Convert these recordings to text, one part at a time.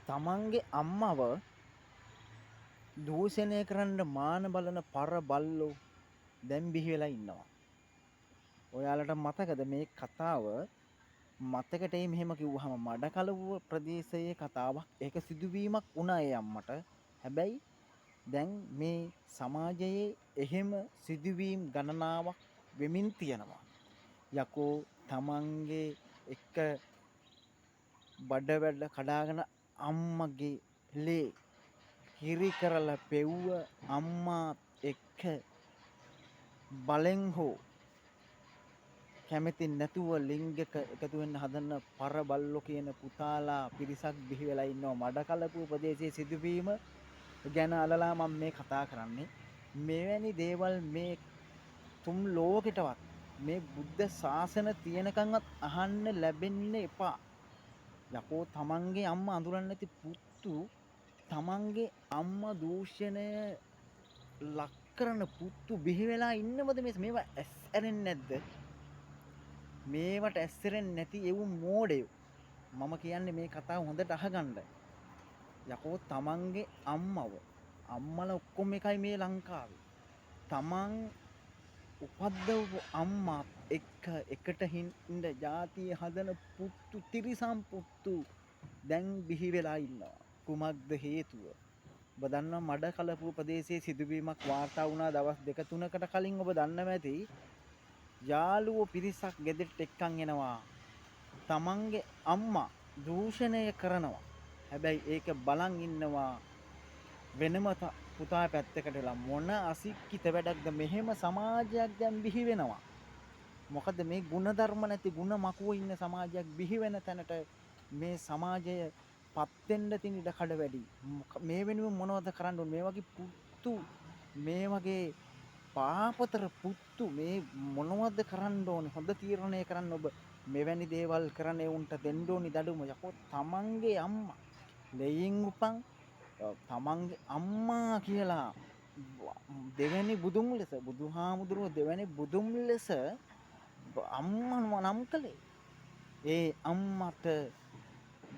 තමන්ගේ අම්මව දූෂණය කරන්න මාන බලන පර බල්ලෝ දැන් බිහි වෙලා ඉන්නවා. ඔයාලට මතකද මේ කතාව? මතකට මෙහෙම කිව්වහම මඩකලවුව ප්‍රදේශයේ කතාවක්. ඒක සිදුවීමක් වුණා ඒ අම්මට. හැබැයි දැන් මේ සමාජයේ එහෙම සිදුවීම් ගණනාවක් වෙමින් තියෙනවා. යකෝ තමන්ගේ එක බඩ වැඩ කඩාගෙන අම්මගේ ලේ කිරි කරලා පෙව්ව අම්මා එක්ක බලෙන් හෝ කැමති නැතුව ලිංගික එකතු වෙන්න හදන පර බල්ලෝ කියන පුතාලා පිරිසක් බිහි වෙලා ඉන්නවා මඩකලපුව ප්‍රදේශයේ සිදුවීම ගැන අලලා මම මේ කතා කරන්නේ. මෙවැනි දේවල් මේ තුම් ලෝකෙටවත් මේ බුද්ධ ශාසන තියෙනකන්වත් අහන්න ලැබෙන්න එපා. යකෝ තමන්ගේ අම්මා අඳුරන්නේ නැති පුතු තමන්ගේ අම්මා දූෂණය ලක් කරන පුතු බිහි වෙලා ඉන්නවද? මේවා ඇස් ඇරෙන්නේ නැද්ද? මේවට ඇස්සරෙන්නේ නැති එවු මෝඩයෝ. මම කියන්නේ මේ කතාව හොඳට අහගන්න. යකෝ තමන්ගේ අම්මලා ඔක්කොම එකයි මේ ලංකාවේ. තමන් උපද්දවපු අම්මා එකට හින්ද ජාතිය හදන පුතු තිරිසන් පුතු දැන් බිහි වෙලා ඉන්නවා. කුමක්ද හේතුව? ඔබ දන්නවා මඩකලපුව ප්‍රදේශයේ සිදුවීමක් වාර්තා වුණා දවස් 2-3කට කලින්. ඔබ දන්නව ඇති යාළුවෝ පිරිසක් ගෙදරට එක්කන් එනවා. තමන්ගේ අම්මා දූෂණය කරනවා. හැබැයි ඒක බලන් ඉන්නවා වෙනම පුතා පැත්තකට වෙලා. මොන අසික්කිත වැඩක්ද? මෙහෙම සමාජයක් දැන් බිහි වෙනවා. මොකද මේ ಗುಣධර්ම නැති ಗುಣ මකුව ඉන්න සමාජයක් බිහි වෙන තැනට මේ සමාජය පත් වෙන්න තියෙන ඉඩ කඩ වැඩි. මේ වෙනුවෙන් මොනවද කරන්න ඕනේ? මේ වගේ පුතු මේ වගේ පාපතර පුතු මේ මොනවද කරන්න ඕනේ? හොඳ තීරණය කරන්න. ඔබ මෙවැනි දේවල් කරන උන්ට දෙන්න ඕනි දඩුවම. යකෝ තමන්ගේ අම්මා ලෙයින් උපන් තමන්ගේ අම්මා කියලා දෙවැනි බුදුන් ලෙස බුදුහාමුදුරුවෝ දෙවැනි බුදුන් ලෙස අම්මව නම් කළේ. ඒ අම්මට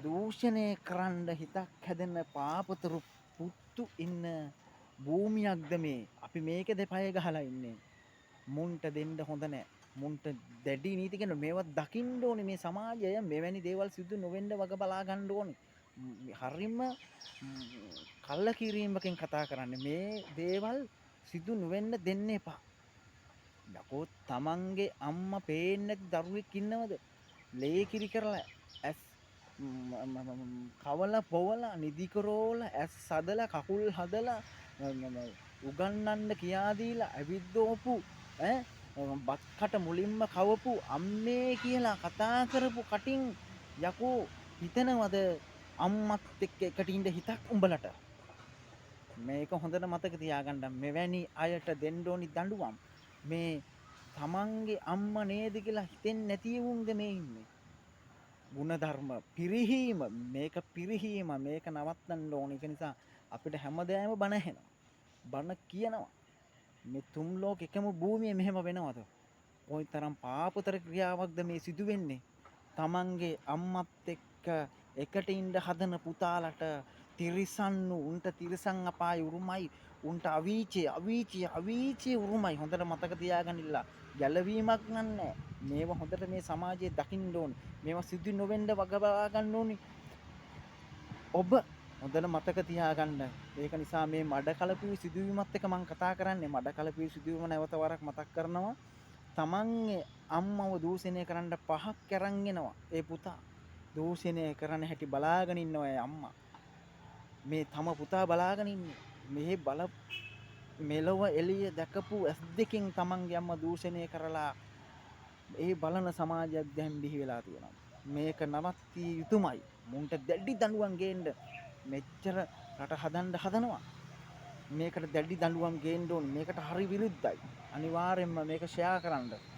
දූෂණය කරන්න හිතක් හැදෙන පාපතරු පුතු ඉන්න භූමියක්ද මේ? අපි මේක දෙපය ගහලා ඉන්නේ. මුන්ට දෙන්න හොඳ නැහැ. මුන්ට දැඩි නීති කියන මේවත් දකින්න ඕනේ. මේ සමාජය මෙවැනි දේවල් සිදු නොවෙන්න වග බලා ගන්න ඕනේ. හරිම කල්ලකිරීමකින් කතා කරන්නේ. මේ දේවල් සිදු නොවෙන්න දෙන්න එපා. යකෝ තමන්ගේ අම්මා පේන්නේ නැති දරුවෙක් ඉන්නවද? ලේ කිරි කරලා ඇස් කවලා පොවලා නිදි කරෝලා ඇස් සදලා කකුල් හදලා උගන්නන්න කියා දීලා ඇවිද්දෝපු බත් කට මුලින්ම කවපු අම්මේ කියලා කතා කරපු කටින් යකෝ හිතනවද අම්මත් එක්ක එකට ඉන්න හිතක් උඹලට? මේක හොඳට මතක තියාගන්න. මෙවැනි අයට දෙන්න ඕනි දඬුවම් මේ තමන්ගේ අම්මා නේද කියලා හිතෙන්නේ නැති වුන්ද මේ ඉන්නේ. ಗುಣධර්ම පිරිහීම මේක පිරිහීම මේක නවත්තන්න ඕනේ. ඒක නිසා අපිට හැමදාම බණ ඇහෙනවා. බණ කියනවා. මේ තුන් ලෝක එකම භූමියේ මෙහෙම වෙනවද? කොයිතරම් පාපතර ක්‍රියාවක්ද මේ සිදු වෙන්නේ? තමන්ගේ අම්මත් එක්ක එකට ඉන්න හදන පුතාලට තිරිසන්නු උන්ට තිරිසන් අපාය උරුමයි. උන්ට අවීචේ උරුමයි. හොඳට මතක තියාගන්නilla. ගැලවීමක් නෑ. මේවා හොඳට මේ සමාජයේ දකින්න ඕනේ. මේවා සිදු නොවෙන්න වග බලා ගන්න ඕනේ. ඔබ හොඳට මතක තියාගන්න. ඒක නිසා මේ මඩකලපුවේ සිදුවීමත් එක්ක මම කතා කරන්නේ. මඩකලපුවේ සිදුවීම නැවත වරක් මතක් කරනවා. තමන්ගේ අම්මව දූෂණය කරන්න පහක් අරන් එනවා. ඒ පුතා දූෂණය කරන හැටි බලාගෙන ඉන්නවා ඒ අම්මා. මේ තම පුතා බලාගෙන ඉන්නේ. මේ බල මෙලොව එළිය දැකපු ඇස් දෙකෙන් තමන්ගේ අම්මා දූෂණය කරලා ඒ බලන සමාජයක් දැන් බිහි වෙලා තියෙනවා. මේක නවත්තිය යුතුමයි. මුන්ට දැඩි දඬුවම් ගේන්න මෙච්චර රට හදනවා. මේකට දැඩි දඬුවම් ගේන්න ඕනේ. මේකට හරි විරුද්ධයි. අනිවාර්යෙන්ම මේක ෂෙයා කරන්න.